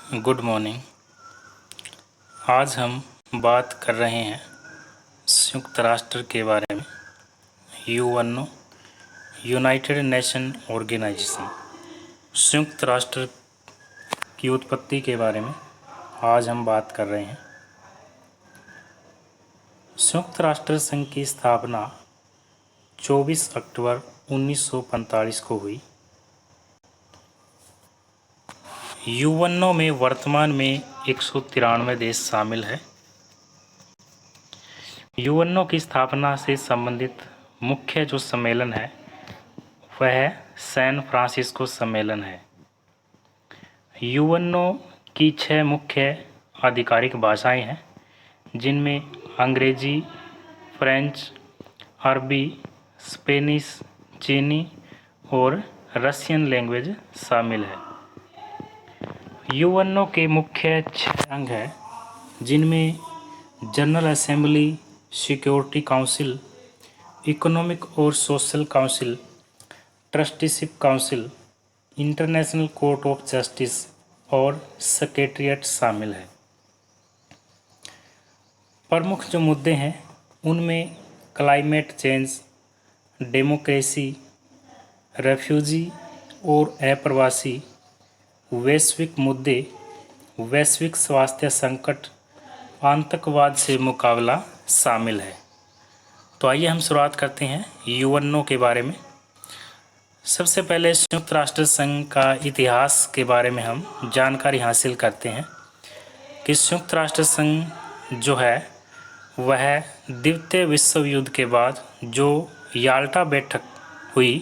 Good morning. आज हम बात कर रहे हैं संयुक्त राष्ट्र के बारे में। UNO, united nation organisation. संयुक्त राष्ट्र की उत्पत्ति के बारे में आज हम बात कर रहे हैं। संयुक्त राष्ट्र संघ की स्थापना 24 अक्टूबर 1945 को हुई। यूएनओ में वर्तमान में 193 देश शामिल है। यूएनओ की स्थापना से संबंधित मुख्य जो सम्मेलन है वह सैन फ्रांसिस्को सम्मेलन है। यूएनओ की 6 मुख्य आधिकारिक भाषाएं हैं, जिनमें अंग्रेजी, फ्रेंच, अरबी, स्पेनिश, चीनी और रशियन लैंग्वेज शामिल है। यूएनओ के मुख्य 6 अंग हैं, जिनमें General Assembly, Security Council, Economic और Social Council, Trusteeship Council, International Court of Justice और सेक्रेटेरिएट शामिल है। प्रमुख जो मुद्दे हैं उनमें क्लाइमेट चेंज, डेमोक्रेसी, रेफ्यूजी और अप्रवासी, वैश्विक मुद्दे, वैश्विक स्वास्थ्य संकट, आतंकवाद से मुकाबला शामिल है। तो आइए हम शुरुआत करते हैं यूएनओ के बारे में। सबसे पहले संयुक्त राष्ट्र संघ का इतिहास के बारे में हम जानकारी हासिल करते हैं कि संयुक्त राष्ट्र संघ जो है वह द्वितीय विश्व युद्ध के बाद जो याल्टा बैठक हुई,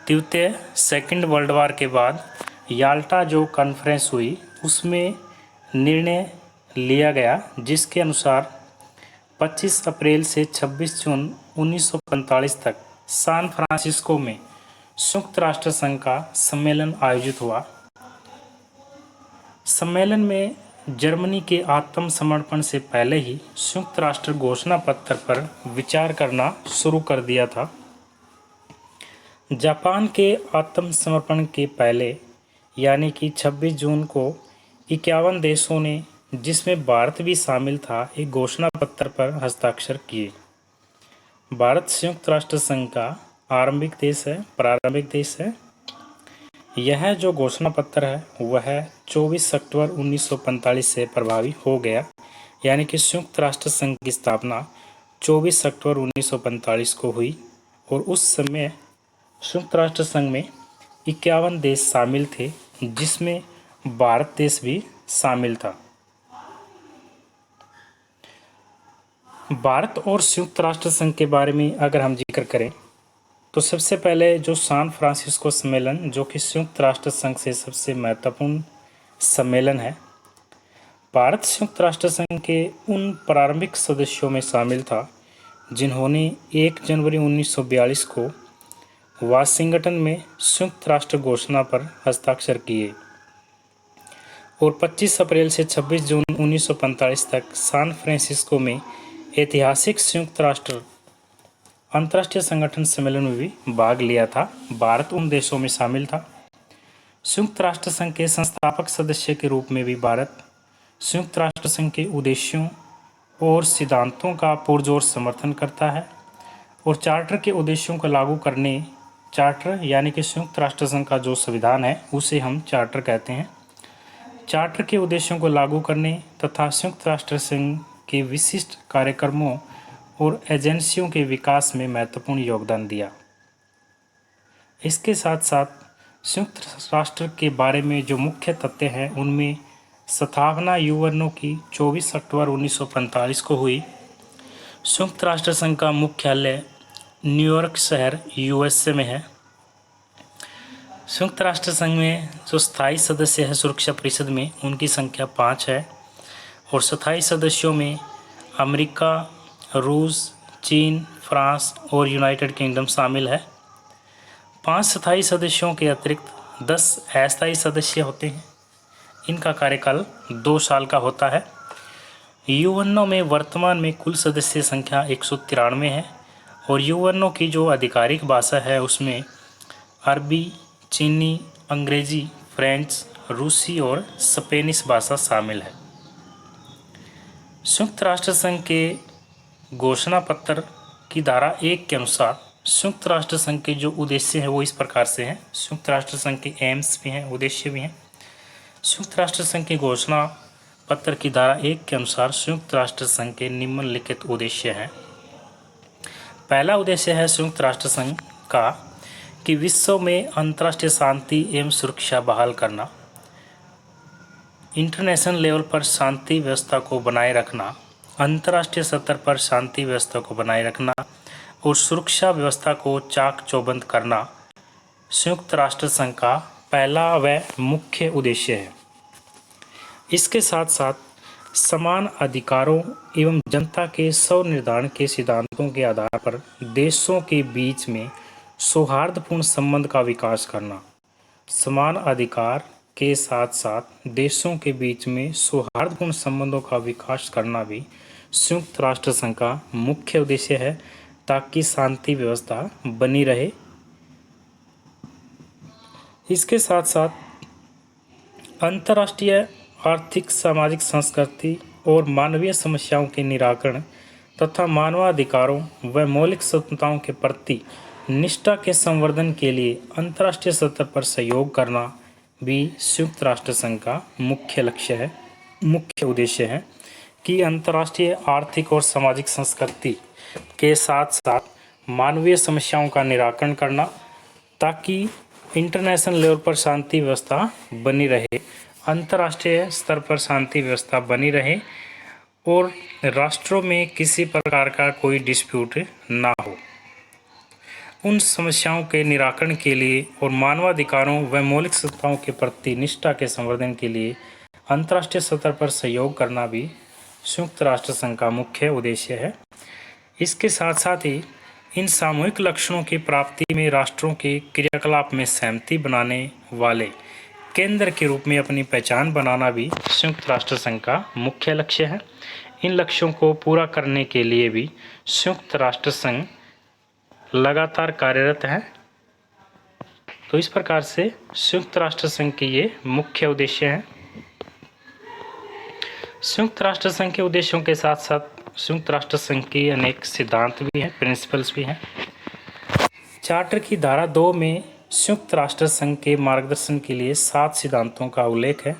द्वितीय सेकंड वर्ल्ड वॉर के बाद याल्टा जो कॉन्फ्रेंस हुई, उसमें निर्णय लिया गया जिसके अनुसार 25 अप्रैल से 26 जून 1945 तक सैन फ्रांसिस्को में संयुक्त राष्ट्र संघ का सम्मेलन आयोजित हुआ। सम्मेलन में जर्मनी के आत्मसमर्पण से पहले ही संयुक्त राष्ट्र घोषणा पत्र पर विचार करना शुरू कर दिया था। जापान के आत्मसमर्पण के पहले यानी कि 26 जून को 51 देशों ने, जिसमें भारत भी शामिल था, एक घोषणा पत्र पर हस्ताक्षर किए। भारत संयुक्त राष्ट्र संघ का प्रारंभिक देश है। यह जो घोषणा पत्र है वह 24 अक्टूबर 1945 से प्रभावी हो गया, यानी कि संयुक्त राष्ट्र संघ की स्थापना 24 अक्टूबर 1945 को हुई और उस समय संयुक्त राष्ट्र संघ में 51 देश शामिल थे, जिसमें भारत देश भी शामिल था। भारत और संयुक्त राष्ट्र संघ के बारे में अगर हम जिक्र करें तो सबसे पहले जो सैन फ्रांसिस्को सम्मेलन, जो कि संयुक्त राष्ट्र संघ से सबसे महत्वपूर्ण सम्मेलन है, भारत संयुक्त राष्ट्र संघ के उन प्रारंभिक सदस्यों में शामिल था जिन्होंने 1 जनवरी 1942 को वाशिंगटन में संयुक्त राष्ट्र घोषणा पर हस्ताक्षर किए और 25 अप्रैल से 26 जून 1945 तक सैन फ्रांसिस्को में ऐतिहासिक संयुक्त राष्ट्र अंतर्राष्ट्रीय संगठन सम्मेलन में भी भाग लिया था। भारत उन देशों में शामिल था। संयुक्त राष्ट्र संघ के संस्थापक सदस्य के रूप में भी भारत संयुक्त राष्ट्र संघ के उद्देश्यों और सिद्धांतों का पुरजोर समर्थन करता है और चार्टर के उद्देश्यों को लागू करने, चार्टर यानी कि संयुक्त राष्ट्र संघ का जो संविधान है उसे हम चार्टर कहते हैं, चार्टर के उद्देश्यों को लागू करने तथा संयुक्त राष्ट्र संघ के विशिष्ट कार्यक्रमों और एजेंसियों के विकास में महत्वपूर्ण योगदान दिया। इसके साथ साथ संयुक्त राष्ट्र के बारे में जो मुख्य तथ्य हैं उनमें स्थापना यूएनओ की 24 अक्टूबर 1945 को हुई। संयुक्त राष्ट्र संघ का मुख्यालय न्यूयॉर्क शहर यूएसए में है। संयुक्त राष्ट्र संघ में जो स्थायी सदस्य है सुरक्षा परिषद में, उनकी संख्या 5 है और स्थायी सदस्यों में अमेरिका, रूस, चीन, फ्रांस और यूनाइटेड किंगडम शामिल है। 5 स्थायी सदस्यों के अतिरिक्त 10 अस्थायी सदस्य होते हैं। इनका कार्यकाल 2 साल का होता है। यूएनओ में वर्तमान में कुल सदस्य संख्या 193 है और यूएनओ की जो आधिकारिक भाषा है उसमें अरबी, चीनी, अंग्रेजी, फ्रेंच, रूसी और स्पेनिश भाषा शामिल है। संयुक्त राष्ट्र संघ के घोषणा पत्र की धारा 1 के अनुसार संयुक्त राष्ट्र संघ के जो उद्देश्य हैं वो इस प्रकार से हैं। संयुक्त राष्ट्र संघ के एम्स भी हैं, उद्देश्य भी हैं। संयुक्त राष्ट्र संघ की घोषणा पत्र की धारा 1 के अनुसार संयुक्त राष्ट्र संघ के निम्नलिखित उद्देश्य हैं। पहला उद्देश्य है संयुक्त राष्ट्र संघ का कि विश्व में अंतर्राष्ट्रीय शांति एवं सुरक्षा बहाल करना, इंटरनेशनल लेवल पर शांति व्यवस्था को बनाए रखना, अंतर्राष्ट्रीय स्तर पर शांति व्यवस्था को बनाए रखना और सुरक्षा व्यवस्था को चाक चौबंद करना संयुक्त राष्ट्र संघ का पहला व मुख्य उद्देश्य है। इसके साथ साथ समान अधिकारों एवं जनता के स्वनिर्धारण के सिद्धांतों के आधार पर देशों के बीच में सौहार्दपूर्ण संबंध का विकास करना। समान अधिकार के साथ साथ देशों के बीच में सौहार्दपूर्ण संबंधों का विकास करना भी संयुक्त राष्ट्र संघ का मुख्य उद्देश्य है, ताकि शांति व्यवस्था बनी रहे। इसके साथ साथ अंतर्राष्ट्रीय आर्थिक, सामाजिक, सांस्कृतिक और मानवीय समस्याओं के निराकरण तथा मानवाधिकारों व मौलिक स्वतंत्रताओं के प्रति निष्ठा के संवर्धन के लिए अंतर्राष्ट्रीय स्तर पर सहयोग करना भी संयुक्त राष्ट्र संघ का मुख्य लक्ष्य है, मुख्य उद्देश्य है कि अंतर्राष्ट्रीय आर्थिक और सामाजिक संस्कृति के साथ साथ मानवीय समस्याओं का निराकरण करना, ताकि इंटरनेशनल लेवल पर शांति व्यवस्था बनी रहे, अंतर्राष्ट्रीय स्तर पर शांति व्यवस्था बनी रहे और राष्ट्रों में किसी प्रकार का कोई डिस्प्यूट ना हो। उन समस्याओं के निराकरण के लिए और मानवाधिकारों व मौलिक स्वतंत्रताओं के प्रति निष्ठा के संवर्धन के लिए अंतर्राष्ट्रीय स्तर पर सहयोग करना भी संयुक्त राष्ट्र संघ का मुख्य उद्देश्य है। इसके साथ साथ ही इन सामूहिक लक्ष्यों की प्राप्ति में राष्ट्रों के क्रियाकलाप में सहमति बनाने वाले केंद्र के रूप में अपनी पहचान बनाना भी संयुक्त राष्ट्र संघ का मुख्य लक्ष्य है। इन लक्ष्यों को पूरा करने के लिए भी संयुक्त राष्ट्र संघ लगातार कार्यरत है। तो इस प्रकार से संयुक्त राष्ट्र संघ के ये मुख्य उद्देश्य हैं। संयुक्त राष्ट्र संघ के उद्देश्यों के साथ साथ संयुक्त राष्ट्र संघ के अनेक सिद्धांत भी हैं, प्रिंसिपल्स भी हैं। चार्टर की धारा 2 में संयुक्त राष्ट्र संघ के मार्गदर्शन के लिए 7 सिद्धांतों का उल्लेख है।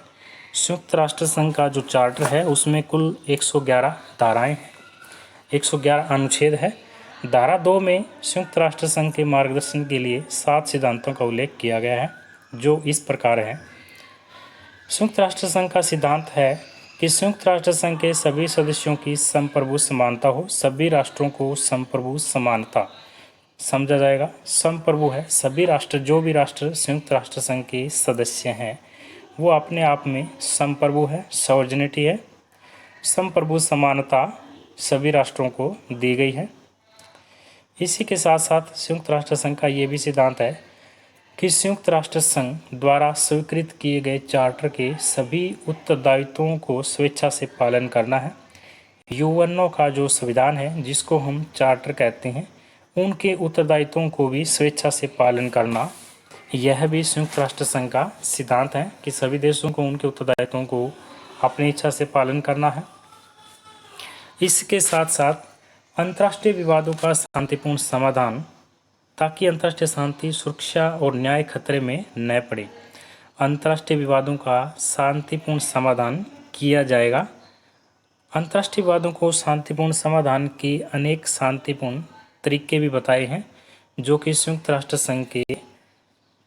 संयुक्त राष्ट्र संघ का जो चार्टर है उसमें कुल 111 धाराएं हैं, 111 अनुच्छेद है। धारा 2 में संयुक्त राष्ट्र संघ के मार्गदर्शन के लिए 7 सिद्धांतों का उल्लेख किया गया है, जो इस प्रकार हैं। संयुक्त राष्ट्र संघ का सिद्धांत है कि संयुक्त राष्ट्र संघ के सभी सदस्यों की संप्रभु समानता हो। सभी राष्ट्रों को संप्रभु समानता समझा जाएगा। संप्रभु है सभी राष्ट्र, जो भी राष्ट्र संयुक्त राष्ट्र संघ के सदस्य हैं वो अपने आप में संप्रभु है, सॉवरेनिटी है। संप्रभु समानता सभी राष्ट्रों को दी गई है। इसी के साथ साथ संयुक्त राष्ट्र संघ का ये भी सिद्धांत है कि संयुक्त राष्ट्र संघ द्वारा स्वीकृत किए गए चार्टर के सभी उत्तरदायित्वों को स्वेच्छा से पालन करना है। यूएनओ का जो संविधान है, जिसको हम चार्टर कहते हैं, उनके उत्तरदायित्वों को भी स्वेच्छा से पालन करना, यह भी संयुक्त राष्ट्र संघ का सिद्धांत है कि सभी देशों को उनके उत्तरदायित्वों को अपनी इच्छा से पालन करना है। इसके साथ साथ अंतर्राष्ट्रीय विवादों का शांतिपूर्ण समाधान, ताकि अंतर्राष्ट्रीय शांति, सुरक्षा और न्याय खतरे में न पड़े, अंतर्राष्ट्रीय विवादों का शांतिपूर्ण समाधान किया जाएगा। अंतर्राष्ट्रीय विवादों को शांतिपूर्ण समाधान के अनेक शांतिपूर्ण तरीके भी बताए हैं, जो कि संयुक्त राष्ट्र संघ के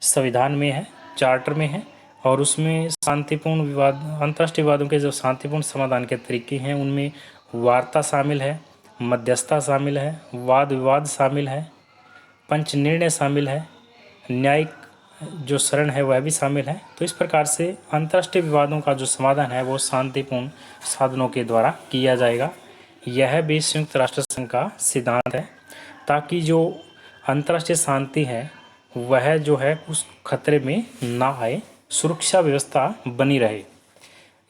संविधान में है, चार्टर में है, और उसमें शांतिपूर्ण विवाद, अंतर्राष्ट्रीय विवादों के जो शांतिपूर्ण समाधान के तरीके हैं उनमें वार्ता शामिल है, मध्यस्थता शामिल है, वाद विवाद शामिल है, पंच निर्णय शामिल है, न्यायिक जो शरण है वह भी शामिल है। तो इस प्रकार से अंतर्राष्ट्रीय विवादों का जो समाधान है वो शांतिपूर्ण साधनों के द्वारा किया जाएगा। यह भी संयुक्त राष्ट्र संघ का सिद्धांत है, ताकि जो अंतर्राष्ट्रीय शांति है वह जो है उस खतरे में ना आए, सुरक्षा व्यवस्था बनी रहे।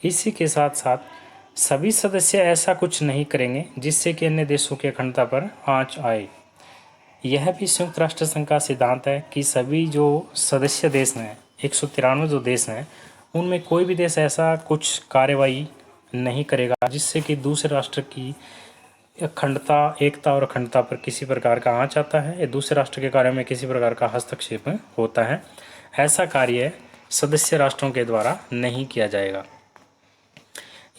इसी के साथ साथ सभी सदस्य ऐसा कुछ नहीं करेंगे जिससे कि अन्य देशों की अखंडता पर आंच आए। यह भी संयुक्त राष्ट्र संघ का सिद्धांत है कि सभी जो सदस्य देश हैं, 193 जो देश हैं, उनमें कोई भी देश ऐसा कुछ कार्रवाई नहीं करेगा जिससे कि दूसरे राष्ट्र की अखंडता, एकता और अखंडता पर किसी प्रकार का आँच आता है या दूसरे राष्ट्र के कार्य में किसी प्रकार का हस्तक्षेप होता है। ऐसा कार्य सदस्य राष्ट्रों के द्वारा नहीं किया जाएगा।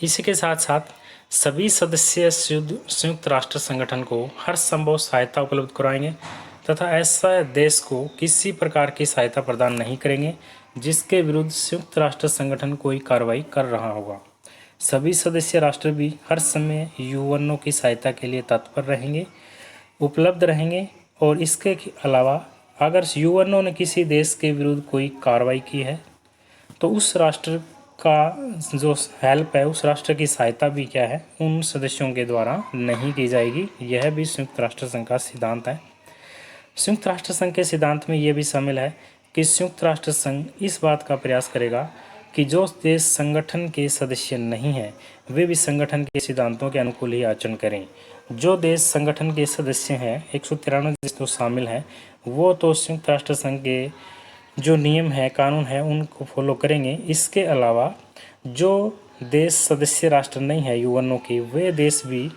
इसी के साथ साथ सभी सदस्य संयुक्त राष्ट्र संगठन को हर संभव सहायता उपलब्ध कराएंगे तथा ऐसा देश को किसी प्रकार की सहायता प्रदान नहीं करेंगे जिसके विरुद्ध संयुक्त राष्ट्र संगठन कोई कार्रवाई कर रहा होगा। सभी सदस्य राष्ट्र भी हर समय यूएनओ की सहायता के लिए तत्पर रहेंगे, उपलब्ध रहेंगे और इसके अलावा अगर यूएनओ ने किसी देश के विरुद्ध कोई कार्रवाई की है तो उस राष्ट्र का जो हेल्प है, उस राष्ट्र की सहायता भी क्या है, उन सदस्यों के द्वारा नहीं की जाएगी। यह भी संयुक्त राष्ट्र संघ का सिद्धांत है। संयुक्त राष्ट्र संघ के सिद्धांत में यह भी शामिल है कि संयुक्त राष्ट्र संघ इस बात का प्रयास करेगा कि जो देश संगठन के सदस्य नहीं हैं वे भी संगठन के सिद्धांतों के अनुकूल ही आचरण करें। जो देश संगठन के सदस्य हैं, 193 देश तो शामिल हैं, वो तो संयुक्त राष्ट्र संघ के जो नियम है, कानून है, उनको फॉलो करेंगे। इसके अलावा जो देश सदस्य राष्ट्र नहीं है यूएनओ के, वे देश भी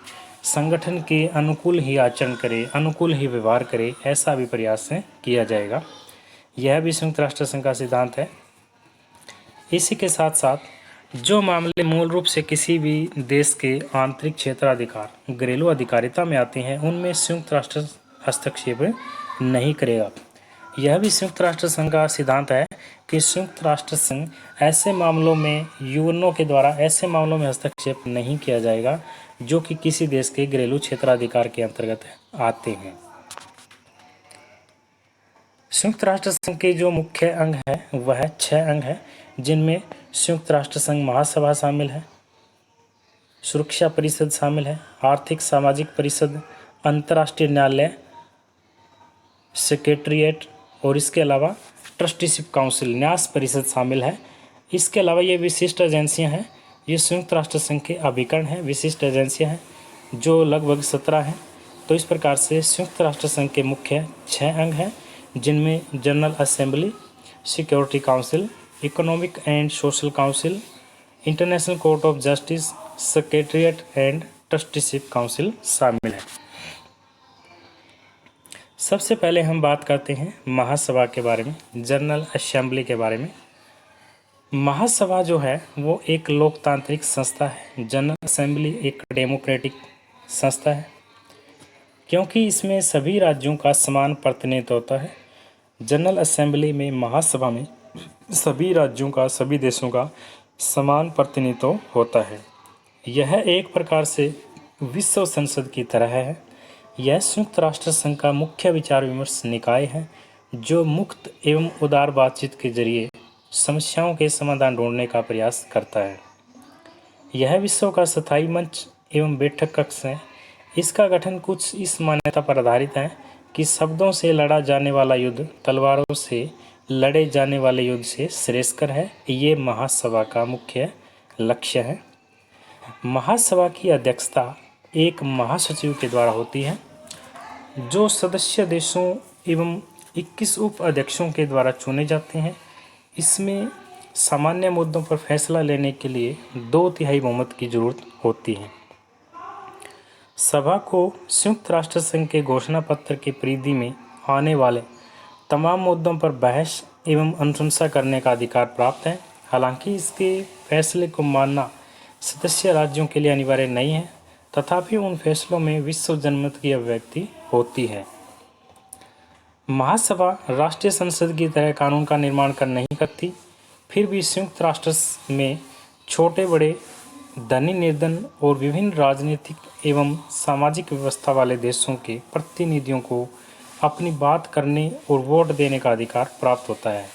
संगठन के अनुकूल ही आचरण करे, अनुकूल ही व्यवहार करे, ऐसा भी प्रयास किया जाएगा। यह भी संयुक्त राष्ट्र संघ का सिद्धांत है। इसी के साथ साथ जो मामले मूल रूप से किसी भी देश के आंतरिक क्षेत्राधिकार, घरेलू अधिकारिता में आते हैं, उनमें संयुक्त राष्ट्र हस्तक्षेप नहीं करेगा। यह भी संयुक्त राष्ट्र संघ का सिद्धांत है कि संयुक्त राष्ट्र संघ ऐसे मामलों में यूएनओ के द्वारा ऐसे मामलों में हस्तक्षेप नहीं किया जाएगा जो कि किसी देश के घरेलू क्षेत्राधिकार के अंतर्गत आते हैं। संयुक्त राष्ट्र संघ के जो मुख्य अंग है वह 6 अंग है, जिनमें संयुक्त राष्ट्र संघ महासभा शामिल है, सुरक्षा परिषद शामिल है, आर्थिक सामाजिक परिषद, अंतर्राष्ट्रीय न्यायालय, सेक्रेटरीट और इसके अलावा ट्रस्टीशिप काउंसिल, न्यास परिषद शामिल है। इसके अलावा ये विशिष्ट एजेंसियां हैं, ये संयुक्त राष्ट्र संघ के अभिकरण हैं, विशिष्ट एजेंसियां हैं जो लगभग 17 हैं। तो इस प्रकार से संयुक्त राष्ट्र संघ के मुख्य 6 अंग हैं, जिनमें General Assembly, Security Council, economic and social council, International Court of justice, secretariat and trusteeship council शामिल है। सबसे पहले हम बात करते हैं महासभा के बारे में, जनरल असेंबली के बारे में। महासभा जो है वो एक लोकतांत्रिक संस्था है। जनरल असेंबली एक डेमोक्रेटिक संस्था है क्योंकि इसमें सभी राज्यों का समान प्रतिनिधित्व होता है। जनरल असेंबली में, महासभा में सभी राज्यों का, सभी देशों का समान प्रतिनिधित्व होता है। यह एक प्रकार से विश्व संसद की तरह है। यह संयुक्त राष्ट्र संघ का मुख्य विचार विमर्श निकाय है जो मुक्त एवं उदार बातचीत के जरिए समस्याओं के समाधान ढूंढने का प्रयास करता है। यह विश्व का स्थायी मंच एवं बैठक कक्ष है। इसका गठन कुछ इस मान्यता पर आधारित है कि शब्दों से लड़ा जाने वाला युद्ध तलवारों से लड़े जाने वाले युद्ध से श्रेष्ठकर है। ये महासभा का मुख्य लक्ष्य है। महासभा की अध्यक्षता एक महासचिव के द्वारा होती है जो सदस्य देशों एवं 21 उप अध्यक्षों के द्वारा चुने जाते हैं। इसमें सामान्य मुद्दों पर फैसला लेने के लिए 2/3 बहुमत की जरूरत होती है। सभा को संयुक्त राष्ट्र संघ के घोषणा पत्र की परिधि में आने वाले तमाम मुद्दों पर बहस एवं अनुशंसा करने का अधिकार प्राप्त है। हालांकि इसके फैसले को मानना सदस्य राज्यों के लिए अनिवार्य नहीं है, तथापि उन फैसलों में विश्व जनमत की अभिव्यक्ति होती है। महासभा राष्ट्रीय संसद की तरह कानून का निर्माण कर नहीं करती, फिर भी संयुक्त राष्ट्र में छोटे बड़े, धनी निर्धन और विभिन्न राजनीतिक एवं सामाजिक व्यवस्था वाले देशों के प्रतिनिधियों को अपनी बात करने और वोट देने का अधिकार प्राप्त होता है।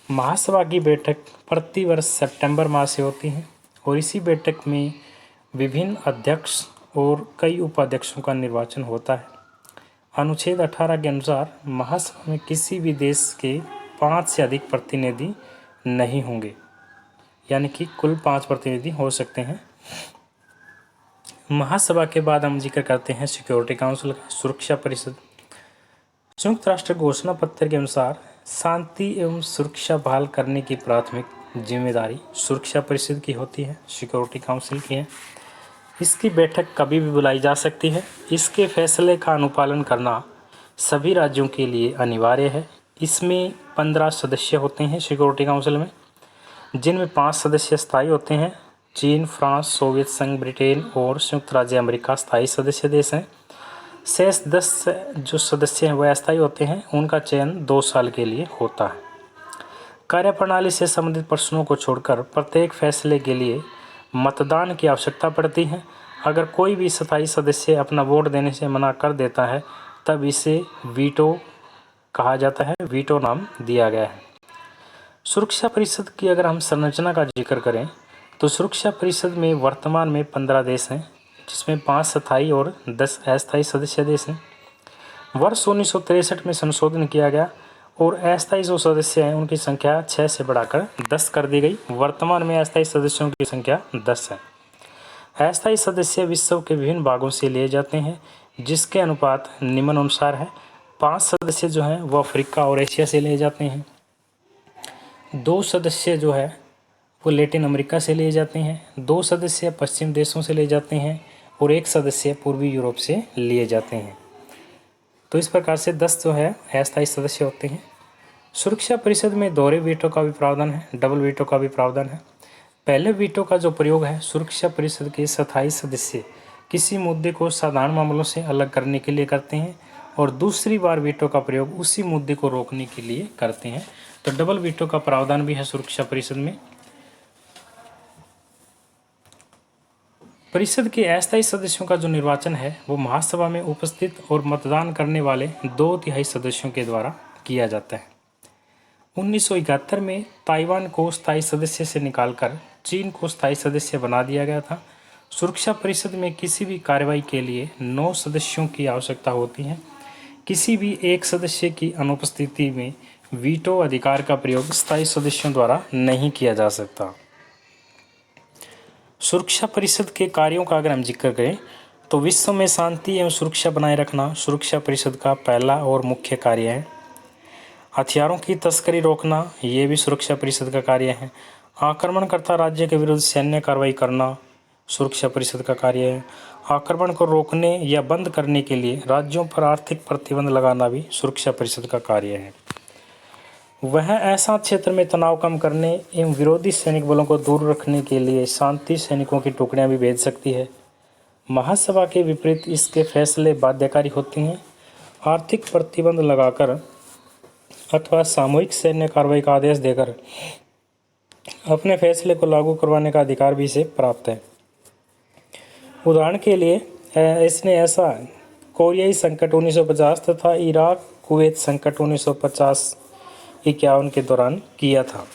महासभा की बैठक प्रति वर्ष सितंबर माह से होती है और इसी बैठक में विभिन्न अध्यक्ष और कई उपाध्यक्षों का निर्वाचन होता है। अनुच्छेद 18 के अनुसार महासभा में किसी भी देश के 5 से अधिक प्रतिनिधि नहीं होंगे, यानी कि कुल 5 प्रतिनिधि हो सकते हैं। महासभा के बाद हम जिक्र करते हैं सिक्योरिटी काउंसिल का, सुरक्षा परिषद। संयुक्त राष्ट्र घोषणा पत्र के अनुसार शांति एवं सुरक्षा बहाल करने की प्राथमिक जिम्मेदारी सुरक्षा परिषद की होती है, सिक्योरिटी काउंसिल की है। इसकी बैठक कभी भी बुलाई जा सकती है। इसके फैसले का अनुपालन करना सभी राज्यों के लिए अनिवार्य है। इसमें 15 सदस्य होते हैं सिक्योरिटी काउंसिल में, जिनमें 5 सदस्य स्थायी होते हैं। चीन, फ्रांस, सोवियत संघ, ब्रिटेन और संयुक्त राज्य अमेरिका स्थायी सदस्य देश हैं। शेष 10 जो सदस्य हैं वह अस्थायी होते हैं। उनका चयन 2 साल के लिए होता है। कार्यप्रणाली से संबंधित प्रश्नों को छोड़कर प्रत्येक फैसले के लिए मतदान की आवश्यकता पड़ती है। अगर कोई भी स्थायी सदस्य अपना वोट देने से मना कर देता है तब इसे वीटो कहा जाता है, वीटो नाम दिया गया है। सुरक्षा परिषद की अगर हम संरचना का जिक्र करें तो सुरक्षा परिषद में वर्तमान में 15 देश हैं, जिसमें 5 स्थायी और 10 अस्थायी सदस्य देश हैं। वर्ष 1963 में संशोधन किया गया और अस्थायी जो सदस्य हैं उनकी संख्या 6 से बढ़ाकर 10 कर दी गई। वर्तमान में अस्थायी सदस्यों की संख्या 10 है। अस्थायी सदस्य विश्व के विभिन्न भागों से लिए जाते हैं, जिसके अनुपात निम्नानुसार है। 5 सदस्य जो हैं वो अफ्रीका और एशिया से लिए जाते हैं। 2 सदस्य जो है वो लैटिन अमेरिका से लिए जाते हैं। 2 सदस्य पश्चिम देशों से लिए जाते हैं और 1 सदस्य पूर्वी यूरोप से लिए जाते हैं। तो इस प्रकार से 10 जो है अस्थायी सदस्य होते हैं। सुरक्षा परिषद में दोहरे वीटो का भी प्रावधान है, डबल वीटो का भी प्रावधान है। पहले वीटो का जो प्रयोग है, सुरक्षा परिषद के स्थायी सदस्य किसी मुद्दे को साधारण मामलों से अलग करने के लिए करते हैं और दूसरी बार वीटो का प्रयोग उसी मुद्दे को रोकने के लिए करते हैं। तो डबल वीटो का प्रावधान भी है सुरक्षा परिषद में। परिषद के अस्थायी सदस्यों का जो निर्वाचन है वो महासभा में उपस्थित और मतदान करने वाले 2/3 सदस्यों के द्वारा किया जाता है। 1971 में ताइवान को स्थायी सदस्य से निकालकर चीन को स्थायी सदस्य बना दिया गया था। सुरक्षा परिषद में किसी भी कार्रवाई के लिए 9 सदस्यों की आवश्यकता होती है। किसी भी एक सदस्य की अनुपस्थिति में वीटो अधिकार का प्रयोग स्थायी सदस्यों द्वारा नहीं किया जा सकता। सुरक्षा परिषद के कार्यों का अगर हम जिक्र करें तो विश्व में शांति एवं सुरक्षा बनाए रखना सुरक्षा परिषद का पहला और मुख्य कार्य है। हथियारों की तस्करी रोकना ये भी सुरक्षा परिषद का कार्य है। आक्रमणकर्ता राज्य के विरुद्ध सैन्य कार्रवाई करना सुरक्षा परिषद का कार्य है। आक्रमण को रोकने या बंद करने के लिए राज्यों पर आर्थिक प्रतिबंध लगाना भी सुरक्षा परिषद का कार्य है। वह ऐसा क्षेत्र में तनाव कम करने एवं विरोधी सैनिक बलों को दूर रखने के लिए शांति सैनिकों की टुकड़ियां भी भेज सकती है। महासभा के विपरीत इसके फैसले बाध्यकारी होते हैं। आर्थिक प्रतिबंध लगाकर अथवा सामूहिक सैन्य कार्रवाई का आदेश देकर अपने फैसले को लागू करवाने का अधिकार भी इसे प्राप्त है। उदाहरण के लिए इसने ऐसा कोरियाई संकट 1950 तथा इराक कुवैत संकट 1950-51 के दौरान किया था।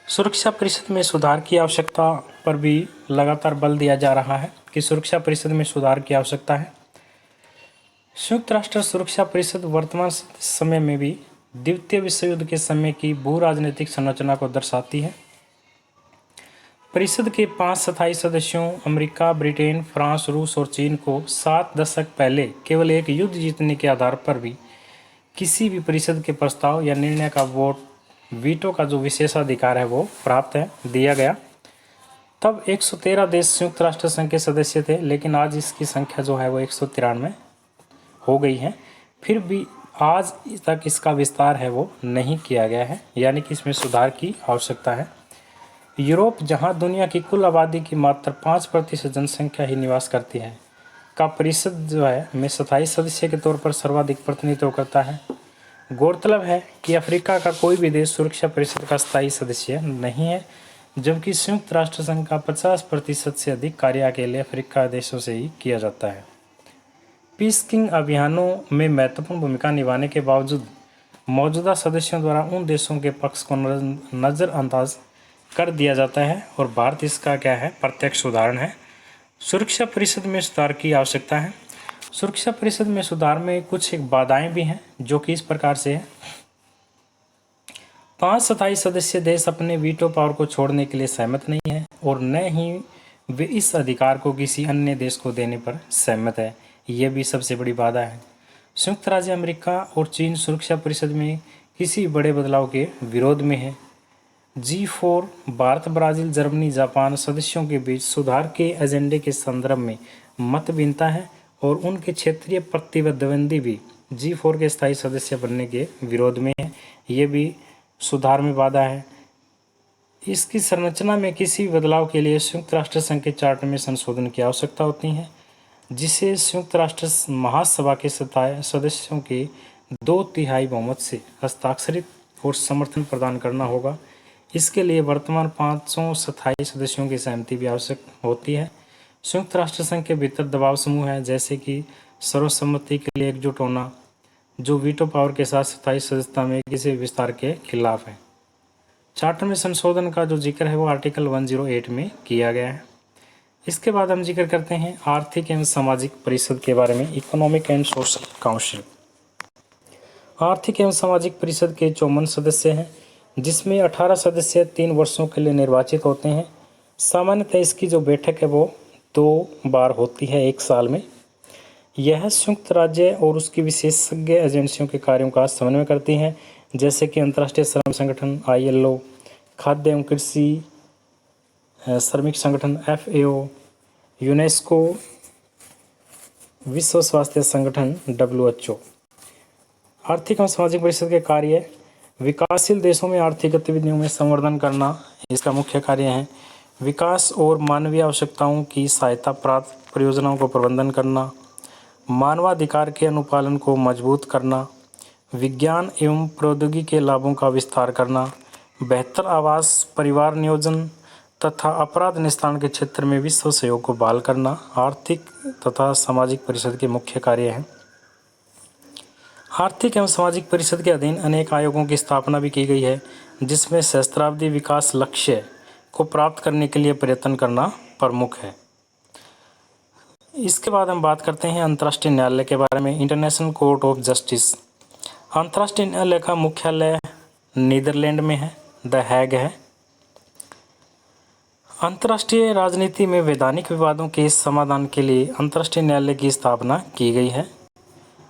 सुरक्षा परिषद में सुधार की आवश्यकता पर भी लगातार बल दिया जा रहा है कि सुरक्षा परिषद में सुधार की आवश्यकता है। संयुक्त राष्ट्र सुरक्षा परिषद वर्तमान समय में भी द्वितीय विश्व युद्ध के समय की भू राजनीतिक संरचना को दर्शाती है। परिषद के 5 स्थायी सदस्यों अमेरिका, ब्रिटेन, फ्रांस, रूस और चीन को 7 दशक पहले केवल एक युद्ध जीतने के आधार पर भी किसी भी परिषद के प्रस्ताव या निर्णय का वोट वीटो का जो विशेषाधिकार है वो प्राप्त है दिया गया। तब 113 देश संयुक्त राष्ट्र संघ के सदस्य थे, लेकिन आज इसकी संख्या जो है वो 193 हो गई है। फिर भी आज तक इसका विस्तार है वो नहीं किया गया है, यानी कि इसमें सुधार की आवश्यकता है। यूरोप, जहां दुनिया की कुल आबादी की मात्र 5% जनसंख्या ही निवास करती है, का परिषद जो है में स्थायी सदस्य के तौर पर सर्वाधिक प्रतिनिधित्व करता है। गौरतलब है कि अफ्रीका का कोई भी देश सुरक्षा परिषद का स्थायी सदस्य नहीं है, जबकि संयुक्त राष्ट्र संघ का 50% से अधिक कार्य अकेले अफ्रीका देशों से ही किया जाता है। पीसकीपिंग अभियानों में महत्वपूर्ण भूमिका निभाने के बावजूद मौजूदा सदस्यों द्वारा उन देशों के पक्ष को नज़रअंदाज कर दिया जाता है और भारत इसका क्या है प्रत्यक्ष उदाहरण है। सुरक्षा परिषद में सुधार की आवश्यकता है। सुरक्षा परिषद में सुधार में कुछ एक बाधाएं भी हैं जो कि इस प्रकार से है। 5 स्थायी सदस्य देश अपने वीटो पावर को छोड़ने के लिए सहमत नहीं है और न ही वे इस अधिकार को किसी अन्य देश को देने पर सहमत है। यह भी सबसे बड़ी बाधा है। संयुक्त राज्य अमेरिका और चीन सुरक्षा परिषद में किसी बड़े बदलाव के विरोध में है। G4 Bharat, Brazil, Germany, Japan सदस्यों के बीच सुधार के एजेंडे के संदर्भ में मत भिन्नता है और उनके क्षेत्रीय प्रतिद्वंदी भी G4 के स्थायी सदस्य बनने के विरोध में है। ये भी सुधार में बाधा है। इसकी संरचना में किसी बदलाव के लिए संयुक्त राष्ट्र संघ के चार्टर में संशोधन की आवश्यकता होती है, जिसे संयुक्त राष्ट्र महासभा के सदस्यों के 2/3 बहुमत से हस्ताक्षरित और समर्थन प्रदान करना होगा। इसके लिए वर्तमान 527 सदस्यों की सहमति भी आवश्यक होती है। संयुक्त राष्ट्र संघ के भीतर दबाव समूह है, जैसे कि सर्वसम्मति के लिए एकजुट होना, जो वीटो पावर के साथ स्थायी सदस्यता में किसी विस्तार के खिलाफ है। चार्टर में संशोधन का जो जिक्र है वो आर्टिकल 108 में किया गया है। इसके बाद हम जिक्र करते हैं आर्थिक एवं सामाजिक परिषद के बारे में, इकोनॉमिक एंड सोशल काउंसिल। आर्थिक एवं सामाजिक परिषद के 54 सदस्य हैं, जिसमें 18 सदस्य 3 वर्षों के लिए निर्वाचित होते हैं। सामान्यतः इसकी जो बैठक है वो 2 बार होती है 1 साल में। यह संयुक्त राज्य और उसकी विशेषज्ञ एजेंसियों के कार्यों का समन्वय करती हैं, जैसे कि अंतर्राष्ट्रीय श्रम संगठन ILO, खाद्य एवं कृषि श्रमिक संगठन FAO, यूनेस्को, विश्व स्वास्थ्य संगठन WHO। आर्थिक एवं सामाजिक परिषद के कार्य विकासशील देशों में आर्थिक गतिविधियों में संवर्धन करना इसका मुख्य कार्य है। विकास और मानवीय आवश्यकताओं की सहायता प्राप्त परियोजनाओं को प्रबंधन करना, मानवाधिकार के अनुपालन को मजबूत करना, विज्ञान एवं प्रौद्योगिकी के लाभों का विस्तार करना, बेहतर आवास, परिवार नियोजन तथा अपराध निस्तारण के क्षेत्र में विश्व सहयोग को बहाल करना आर्थिक तथा सामाजिक परिषद के मुख्य कार्य हैं। आर्थिक एवं सामाजिक परिषद के अधीन अनेक आयोगों की स्थापना भी की गई है, जिसमें सहस्त्राब्दी विकास लक्ष्य को प्राप्त करने के लिए प्रयत्न करना प्रमुख है। इसके बाद हम बात करते हैं अंतर्राष्ट्रीय न्यायालय के बारे में, इंटरनेशनल कोर्ट ऑफ जस्टिस। अंतर्राष्ट्रीय न्यायालय का मुख्यालय नीदरलैंड में है, द हैग है। अंतर्राष्ट्रीय राजनीति में वैधानिक विवादों के समाधान के लिए अंतर्राष्ट्रीय न्यायालय की स्थापना की गई है।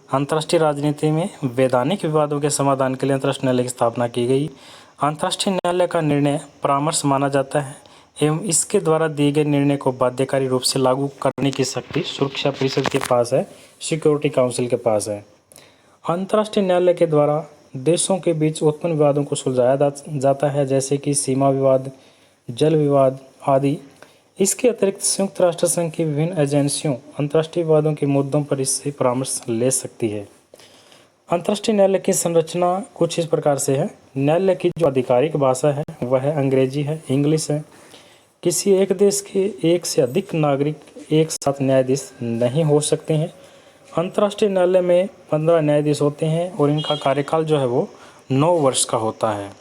अंतर्राष्ट्रीय राजनीति में वैधानिक विवादों के समाधान के लिए अंतर्राष्ट्रीय न्यायालय की स्थापना की गई। अंतर्राष्ट्रीय न्यायालय का निर्णय परामर्श माना जाता है एवं इसके द्वारा दिए गए निर्णय को बाध्यकारी रूप से लागू करने की शक्ति सुरक्षा परिषद के पास है, सिक्योरिटी काउंसिल के पास है। अंतर्राष्ट्रीय न्यायालय के द्वारा देशों के बीच उत्पन्न विवादों को सुलझाया जाता है, जैसे कि सीमा विवाद, जल विवाद आदि। इसके अतिरिक्त संयुक्त राष्ट्र संघ की विभिन्न एजेंसियों अंतर्राष्ट्रीय विवादों के मुद्दों पर इससे परामर्श ले सकती है। अंतर्राष्ट्रीय न्यायालय की संरचना कुछ इस प्रकार से है। न्यायालय की जो आधिकारिक भाषा है वह अंग्रेजी है, इंग्लिश है। किसी एक देश के एक से अधिक नागरिक एक साथ न्यायाधीश नहीं हो सकते हैं। अंतर्राष्ट्रीय न्यायालय में 15 न्यायाधीश होते हैं और इनका कार्यकाल जो है वो 9 वर्ष का होता है।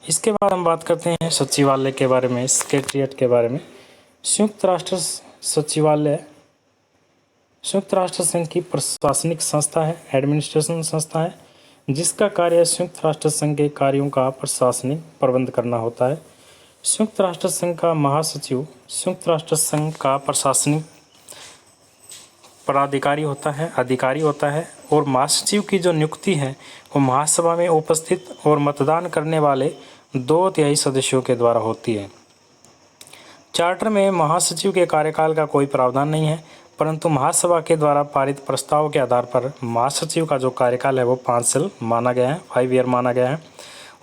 इसके बाद हम बात करते हैं सचिवालय के बारे में, सेक्रेटेरिएट के बारे में। संयुक्त राष्ट्र सचिवालय संयुक्त राष्ट्र संघ की प्रशासनिक संस्था है, एडमिनिस्ट्रेशन संस्था है, जिसका कार्य संयुक्त राष्ट्र संघ के कार्यों का प्रशासनिक प्रबंध करना होता है। संयुक्त राष्ट्र संघ का महासचिव संयुक्त राष्ट्र संघ का प्रशासनिक पदाधिकारी होता है, अधिकारी होता है, और महासचिव की जो नियुक्ति है वो महासभा में उपस्थित और मतदान करने वाले 2/3 सदस्यों के द्वारा होती है। चार्टर में महासचिव के कार्यकाल का कोई प्रावधान नहीं है, परंतु महासभा के द्वारा पारित प्रस्ताव के आधार पर महासचिव का जो कार्यकाल है वो 5 साल माना गया है, 5 ईयर माना गया है,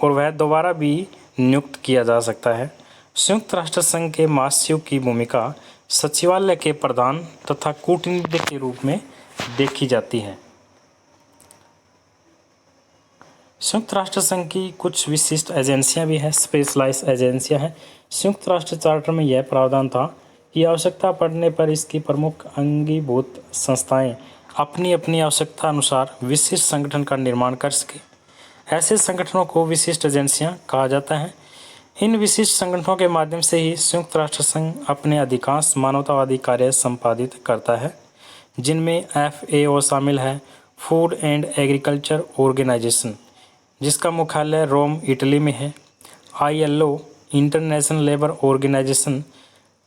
और वह दोबारा भी नियुक्त किया जा सकता है। संयुक्त राष्ट्र संघ के महासचिव की भूमिका सचिवालय के प्रधान तथा कूटनीतिक के रूप में देखी जाती है। संयुक्त राष्ट्र संघ की कुछ विशिष्ट एजेंसियां भी हैं, स्पेशलाइज्ड एजेंसियां हैं। संयुक्त राष्ट्र चार्टर में यह प्रावधान था कि आवश्यकता पड़ने पर इसकी प्रमुख अंगीभूत संस्थाएं अपनी अपनी आवश्यकता अनुसार विशिष्ट संगठन का निर्माण कर सके। ऐसे संगठनों को विशिष्ट एजेंसियां कहा जाता है। इन विशिष्ट संगठनों के माध्यम से ही संयुक्त राष्ट्र संघ अपने अधिकांश मानवतावादी कार्य संपादित करता है, जिनमें FAO शामिल है, फूड एंड एग्रीकल्चर ऑर्गेनाइजेशन, जिसका मुख्यालय रोम, इटली में है। ILO international labour organisation,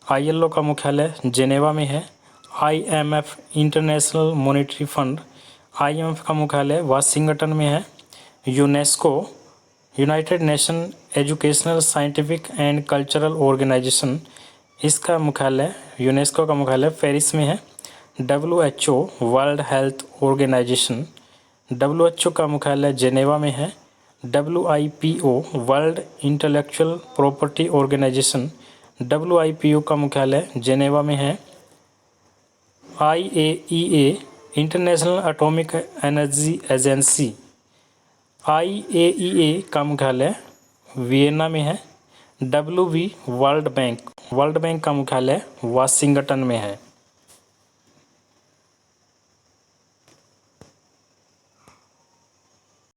ILO का मुख्यालय जेनेवा में है। IMF international monetary fund, IMF का मुख्यालय वाशिंगटन में है। UNESCO united nation educational scientific and cultural organisation, इसका मुख्यालय यूनेस्को का मुख्यालय पेरिस में है। WHO world health organisation, WHO का मुख्यालय जेनेवा में है। WIPO world intellectual property organisation, WIPO का मुख्यालय जेनेवा में है। IAEA international atomic energy agency, IAEA का मुख्यालय वियना में है। WB वर्ल्ड बैंक का मुख्यालय वाशिंगटन में है।